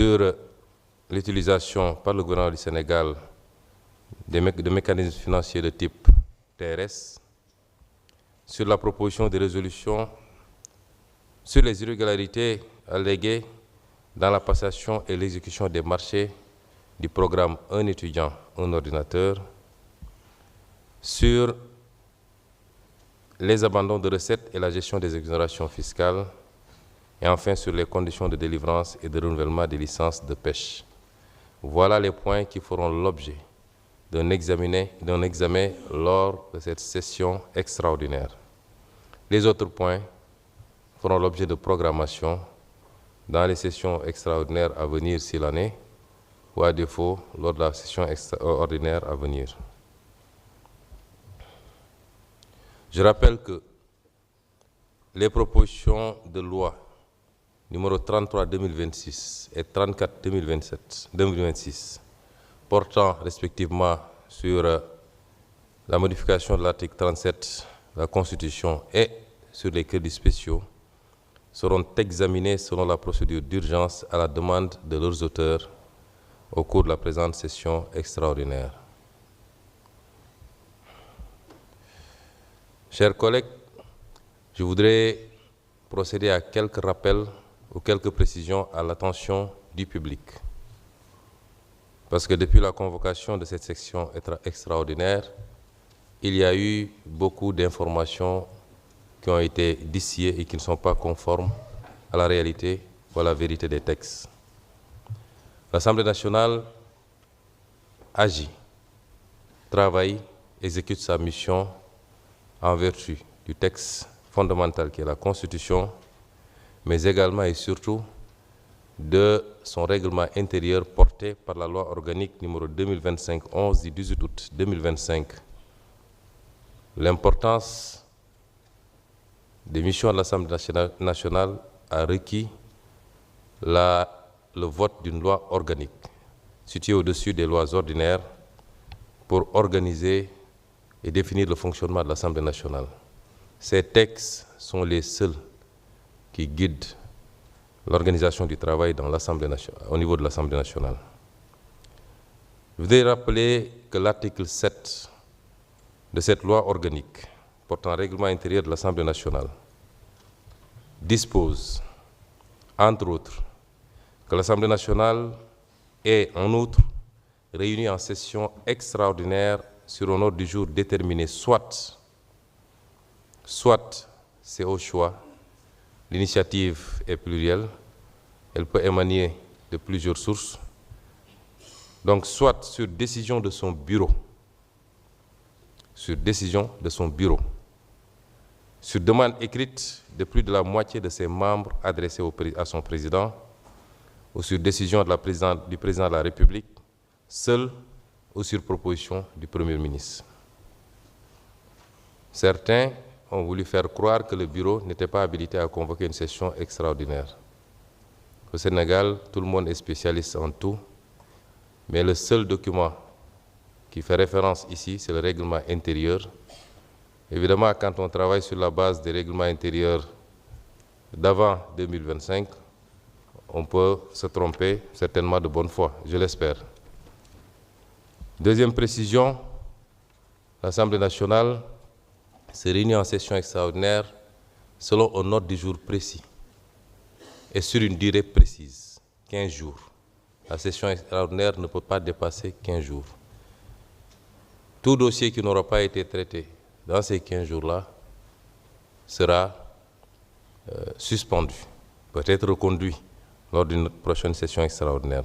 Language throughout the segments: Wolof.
sur l'utilisation par le gouvernement du Sénégal de mécanismes financiers de type TRS, sur la proposition de résolution sur les irrégularités alléguées dans la passation et l'exécution des marchés du programme Un étudiant, un ordinateur, sur les abandons de recettes et la gestion des exonérations fiscales, et enfin sur les conditions de délivrance et de renouvellement des licences de pêche. Voilà les points qui feront l'objet d'un examen lors de cette session extraordinaire. Les autres points feront l'objet de programmation dans les sessions extraordinaires à venir s'il en est, ou à défaut lors de la session extraordinaire à venir. Je rappelle que les propositions de loi numéro 33-2026 et 34-2026, portant respectivement sur la modification de l'article 37 de la Constitution et sur les crédits spéciaux, seront examinés selon la procédure d'urgence à la demande de leurs auteurs au cours de la présente session extraordinaire. Chers collègues, je voudrais procéder à quelques rappels ou quelques précisions à l'attention du public. Parce que depuis la convocation de cette session extraordinaire, il y a eu beaucoup d'informations qui ont été distillées et qui ne sont pas conformes à la réalité ou à la vérité des textes. L'Assemblée nationale agit, travaille, exécute sa mission en vertu du texte fondamental qui est la Constitution, mais également et surtout de son règlement intérieur porté par la loi organique numéro 2025-11 du 18 août 2025. L'importance des missions de l'Assemblée nationale a requis le vote d'une loi organique située au-dessus des lois ordinaires pour organiser et définir le fonctionnement de l'Assemblée nationale. Ces textes sont les seuls qui guident l'organisation du travail dans au niveau de l'Assemblée nationale. Je voudrais rappeler que l'article 7 de cette loi organique portant règlement intérieur de l'Assemblée nationale dispose, entre autres, que l'Assemblée nationale est en outre réunie en session extraordinaire sur un ordre du jour déterminé, soit c'est au choix, l'initiative est plurielle, elle peut émaner de plusieurs sources, donc soit sur décision de son bureau, sur demande écrite de plus de la moitié de ses membres adressés à son président, ou sur décision du président de la République, seul ou sur proposition du Premier ministre. Certains ont voulu faire croire que le bureau n'était pas habilité à convoquer une session extraordinaire. Au Sénégal, tout le monde est spécialiste en tout, mais le seul document qui fait référence ici, c'est le règlement intérieur. Évidemment, quand on travaille sur la base des règlements intérieurs d'avant 2025, on peut se tromper certainement de bonne foi, je l'espère. Deuxième précision, l'Assemblée nationale se réunit en session extraordinaire selon un ordre du jour précis et sur une durée précise, 15 jours. La session extraordinaire ne peut pas dépasser 15 jours. Tout dossier qui n'aura pas été traité dans ces 15 jours-là sera suspendu, peut être reconduit lors d'une prochaine session extraordinaire.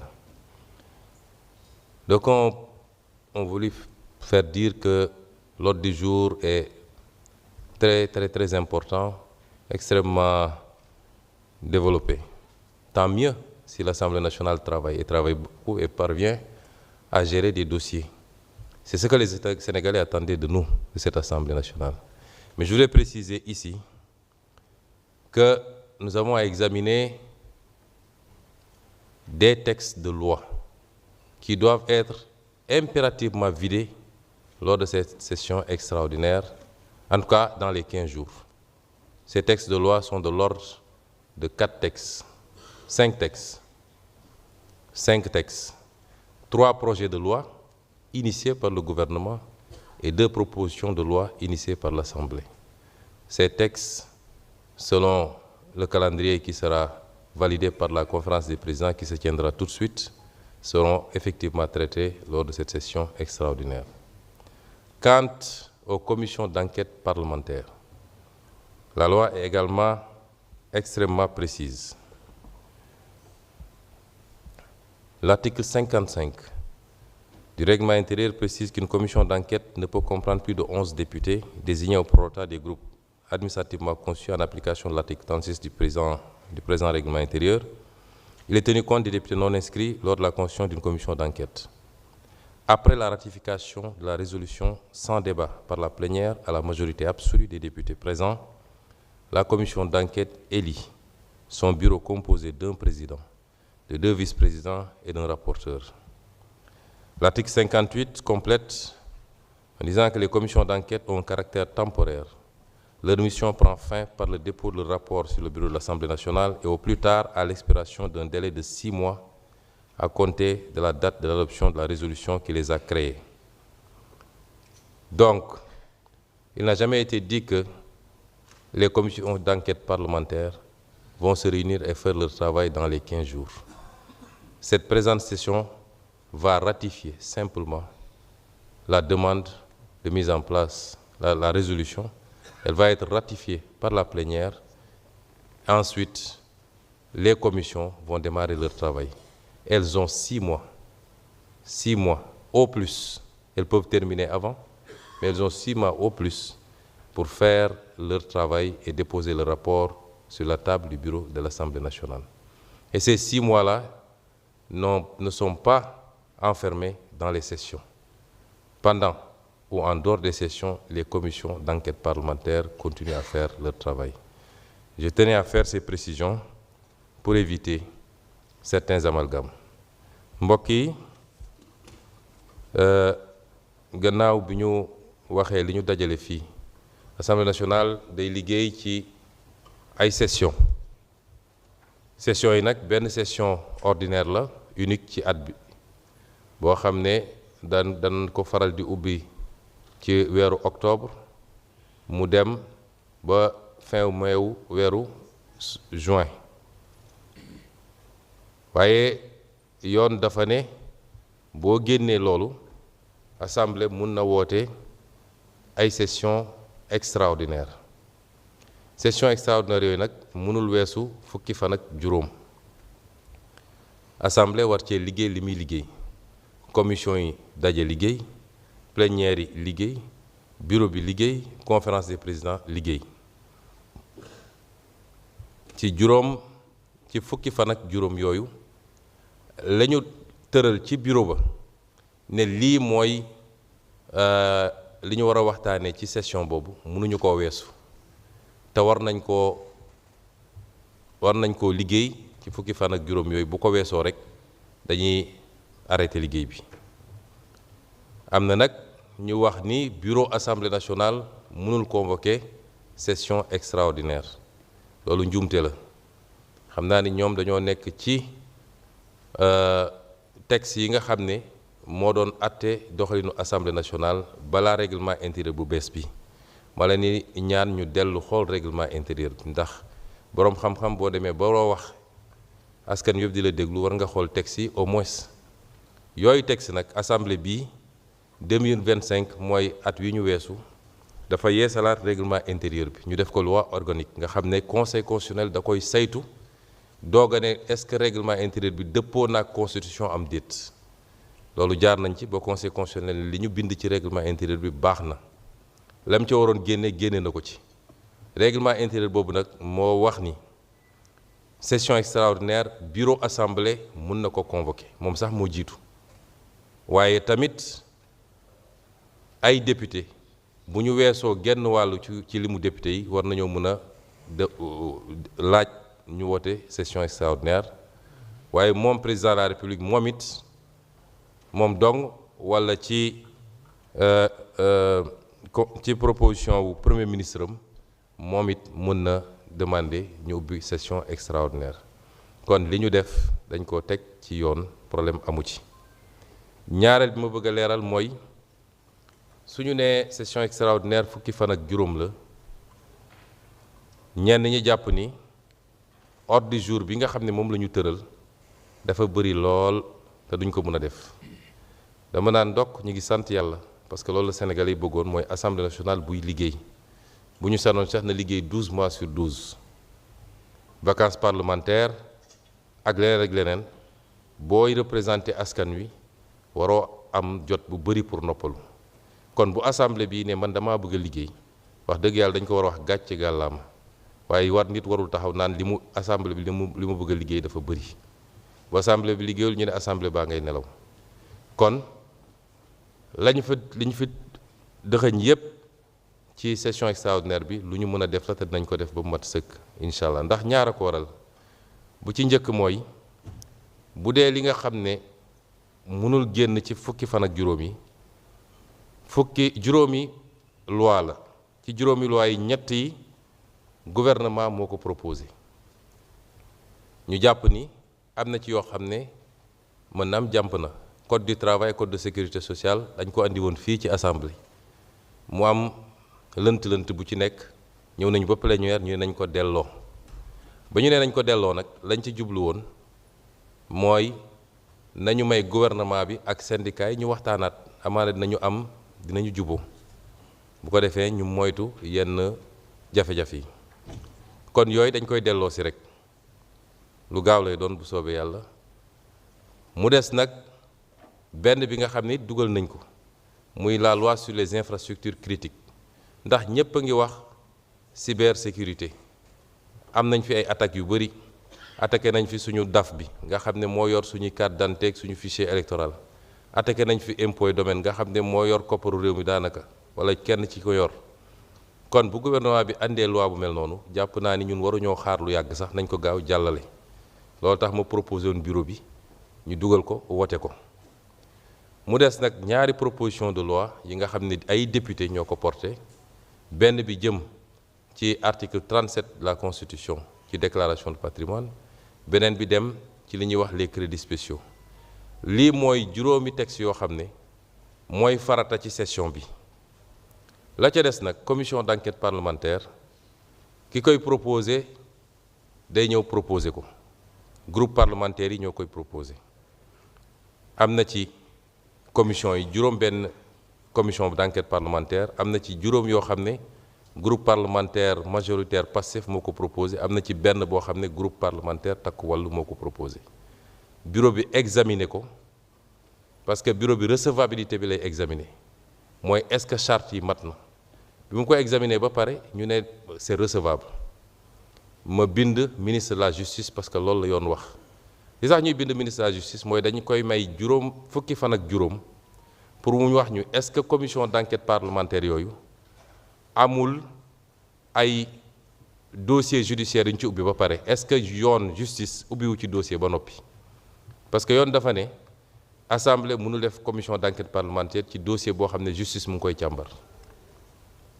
Donc on voulu faire dire que l'ordre du jour est très important, extrêmement développé. Tant mieux si l'Assemblée nationale travaille beaucoup et parvient à gérer des dossiers. C'est ce que les Sénégalais attendaient de nous, de cette Assemblée nationale. Mais je voudrais préciser ici que nous avons à examiner des textes de loi qui doivent être impérativement vidés lors de cette session extraordinaire, en tout cas dans les 15 jours. Ces textes de loi sont de l'ordre de 5 textes. 5 textes, 3 projets de loi initiés par le gouvernement et 2 propositions de loi initiées par l'Assemblée. Ces textes, selon le calendrier qui sera validé par la conférence des présidents qui se tiendra tout de suite, seront effectivement traités lors de cette session extraordinaire. Quant aux commissions d'enquête parlementaires, la loi est également extrêmement précise. L'article 55 du règlement intérieur précise qu'une commission d'enquête ne peut comprendre plus de 11 députés désignés au prorata des groupes administrativement conçus en application de l'article 36 du présent règlement intérieur. Il est tenu compte des députés non inscrits lors de la constitution d'une commission d'enquête. Après la ratification de la résolution sans débat par la plénière à la majorité absolue des députés présents, la commission d'enquête élit son bureau composé d'un président, de 2 vice-présidents et d'un rapporteur. L'article 58 complète en disant que les commissions d'enquête ont un caractère temporaire. Leur mission prend fin par le dépôt de leur rapport sur le bureau de l'Assemblée nationale et au plus tard à l'expiration d'un délai de 6 mois à compter de la date de l'adoption de la résolution qui les a créées. Donc, il n'a jamais été dit que les commissions d'enquête parlementaires vont se réunir et faire leur travail dans les 15 jours. Cette présente session va ratifier simplement la demande de mise en place, la résolution. Elle va être ratifiée par la plénière. Ensuite, les commissions vont démarrer leur travail. Elles ont 6 mois. 6 mois au plus. Elles peuvent terminer avant, mais elles ont 6 mois au plus pour faire leur travail et déposer le rapport sur la table du bureau de l'Assemblée nationale. Et ces 6 mois-là ne sont pas enfermés dans les sessions. Pendant ou en dehors des sessions, les commissions d'enquête parlementaire continuent à faire leur travail. Je tenais à faire ces précisions pour éviter certains amalgames. Mbokk yi, gannaaw bi ñu waxee li ñu dajale fii, Assemblée nationale day liggéey ci ay session yi nag benn session ordinaire la unique ci at bi boo xam ne dan ko faral di ubbi ci weeru octobre mu dem ba fin weeru juin. waaye yoon dafa ne boo génnee loolu assemblée mun na woote ay session extraordinaire yooyu nag mënul weesu fukki fan ak juróom. assemblée war cee liggéey li muy liggéey, commission yi daje liggéey, plénière yi liggéey, bureau bi liggéey, conférence des présidents liggéey. ci fukki fan ak juróom yooyu lañu tëral ci bureau ba ne lii mooy li ñu war a waxtaanee ci session boobu mënuñu koo weesu te war nañ koo liggéey ci fukki fan ak juróom yooyu. bu ko weesoo rek dañuy arrêté liggéey bi. am na nag ñu wax ni bureau assemblée nationale mënul convoquer session extraordinaire. loolu njuumte la. xam naa ni ñoom dañoo nekk ci texte yi nga xam ne moo doon atte doxalinu assemblée nationale balaa règlement intérieur bu bees bi. ma la ni ñaan ñu dellu xool règlement intérieur bi ndax boroom xam-xam boo demee baroo wax askan yëpp di la déglu war nga xool texte yi au moins. yooyu texte nag assemblée bii 2025 mooy at wi ñu weesu dafa yeesalaat règlement intérieur bi ñu def ko loi organique nga xam ne conseil constitutionnel da koy saytu doog a ne est-ce que règlement intérieur bi dëppoo naag constitution am déet. loolu jaar nañ ci ba conseil constitutionnel li ñu bind ci règlement intérieur bi baax na lam ca waroon génne na ko ci. règlement intérieur boobu nag moo wax ni session extraordinaire bureau assemblée mun na ko convoquer moom sax moo jiitu. waaye tamit ay député bu ñu weesoo genn wàllu ci limu député yi war nañoo mën a laaj ñu woote session extraordinaire. waaye moom président de la république moom it moom dong walla ci proposition wu premier ministre am moom it mën na demander ñu ubbi session extraordinaire. kon li ñu def dañ ko teg ci yoon problème amu ci. ñaareel bi ma bëgg a leeral mooy suñu nee session extraordinaire fukki fan ak juróom la ñenn ñi jàpp ni ordre du jour bi nga xam ne moom la ñu tëral dafa bëri lool te duñ ko mën a def dama naan ndokk ñu ngi sant yàlla parce que loolu la Sénégalais yi bëggoon mooy assemblée nationale buy liggéey bu ñu sanoon sax na liggéey 12 mois sur 12 vacances parlementaires ak leneen booy représenté askan wi waroo am jot bu bëri pour noppalu kon bu assemblée bii ne man damaa bëgg a liggéey wax dëgg yàlla dañ ko war a wax gàcce gàllaama waaye nit warul taxaw naan li mu assemblée bi li mu bëgg a liggéey dafa bëri bu assemblée bi liggéeyul ñu ne assemblée baa ngay nelaw kon li ñu fi dëxëñ yépp ci session extraordinaire bi lu ñu mën a def la te dinañ ko def ba mu mat sëkk incha allah ndax ñaar a ko waral bu ci njëkk mooy bu dee li nga xam ne mënul génn ci fukki fan ak juróom yi juróomi loi la ci juróomi loi yi ñett yi gouvernement moo ko proposé ñu jàpp ni am na ci yoo xam ne mën na am jàmp na code du travail code de sécurité sociale dañ ko andi woon fii ci assemblée mu am lënt-lënt bu ci nekk ñëw nañu ba plénière ñu ne nañ ko delloo ba ñu ne nañ ko delloo nag lañ ci jublu woon mooy nañu may gouvernement bi ak syndicat yi ñu waxtaanaat amaana dinañu juboo bu ko defee ñu moytu yenn jafe-jafe yi kon yooyu dañ koy delloo si rek lu gaaw lay doon bu soobee yàlla mu des nag benn bi nga xam ni dugal nañ ko muy la loi sur les infrastructures critiques ndax ñépp a ngi wax cybersécurité am nañ fi ay attaques yu bari attaqué nañ fi suñu DAF bi nga xam ne moo yor suñuy carte d'identité ak suñu fichier électoral attaqué nañ fi impôt domaine nga xam ne moo yor kopparu réew mi daanaka wala kenn ci ko yor kon bu gouvernement bi andee loi bu mel noonu jàpp naa ni ñun waruñoo xaar lu yàgg sax nañ ko gaaw jàllale loolu tax ma proposé woon bureau bi ñu dugal ko wote ko mu des nag ñaari proposition de loi yi nga xam ne ay député ñoo ko porté benn bi jëm ci article 37 de la constitution ci déclaration de patrimoine beneen bi dem ci li ñuy wax les crédits spéciaux lii mooy juróomi texte yoo xam ne mooy farata ci session bi la ca des nag commission d'enquête parlementaire ki koy proposé day ñëw proposé ko groupe parlementaire yi ñoo koy proposé am na ci commission yi juróom benn commission d'enquête parlementaire am na ci juróom yoo xam ne groupe parlementaire majoritaire Pastef moo ko proposé am na ci benn boo xam ne groupe parlementaire Takku Wallu moo ko proposé bureau bi examiner ko parce que bureau bi recevabilité bi lay examiner mooy est-ce que charte yi mat na bi mu ko examiner ba pare ñu ne c'est recevable ma bind ministre de la justice parce que loolu la yoon wax li sax ñuy bind ministre de la justice mooy dañu koy may fukki fan ak juróom pour mu wax ñu est-ce que commission d'enquête parlementaire yooyu amul ay dossier judiciaire yu ñu ci ubbi ba pare est-ce que yoon justice ubbiwu ci dossier ba noppi parce que yoon dafa ne assemblée mënul def commission d'enquête parlementaire ci dossier boo xam ne justice mu ngi koy càmbar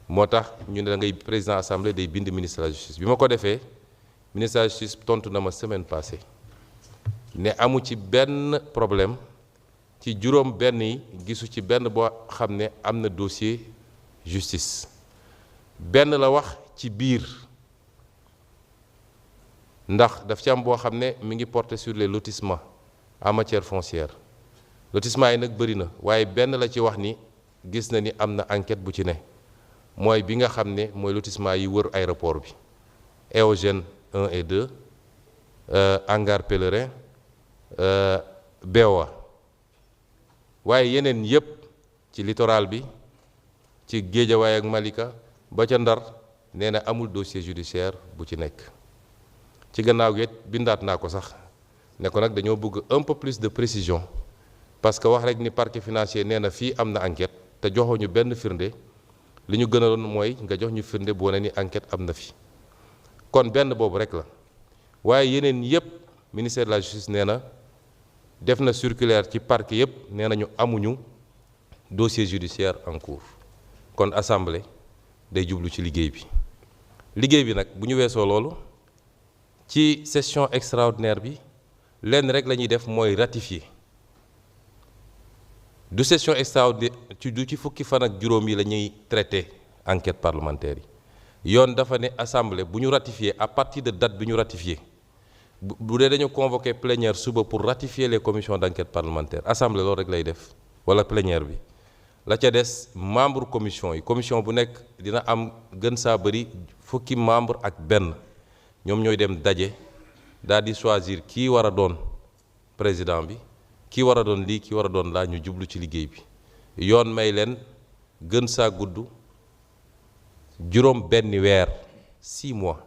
moo tax ñu ne da ngay président assemblée day bind ministre de la justice bi ma ko defee ministre de la justice tontu na ma semaine passée ne amu ci benn problème ci juróom benn yi gisu ci benn boo xam ne am na dossier justice benn la wax ci biir ndax daf ci am boo xam ne mi ngi porter sur les lotissements en matière foncière lotissement yi nag bëri na waaye benn la ci wax ni gis na ni am na enquête bu ci ne mooy bi nga xam ne mooy lotissement yi wër aéroport bi Eogène 1 et 2 hangar Pèlerin Beowa waaye yeneen yépp ci littoral bi ci Guédiawaye ak Malika ba ca Ndar nee na amul dossier judiciaire bu ci nekk ci gannaaw gi bindaat naa ko sax ne ko nag dañoo bëgg un peu plus de précision parce que wax rek ni parquet financier nee na fii am na enquête te joxuñu benn firnde li ñu gënaloon mooy nga jox ñu firnde boo ne ni enquête am na fi kon benn boobu rek la waaye yeneen yépp ministère de la justice nee na def na circulaire ci parquet yépp nee nañu amuñu dossier judiciaire en cours kon assemblée day jublu ci liggéey bi nag bu ñu weesoo loolu ci session extraordinaire bi lenn rek la ñuy def mooy ratifier du session extraordinaire du ci fukki fan ak juróom yi la ñuy traité enquête parlementaire yi yoon dafa ne assemblée bu ñu ratifié à partir de date bi ñu ratifié bu dee dañu convoqué plénière suba pour ratifier les commissions d'enquête parlementaire assemblée loolu rek lay def wala plénière bi la ca des membre commission bu nekk dina am gën saa bëri fukki membre ak benn ñoom ñooy dem daje daal di choisir kii war a doon président bi kii war a doon lii kii war a doon laa ñu jublu ci liggéey bi yoon may leen gën saa gudd juróom benn weer 6 mois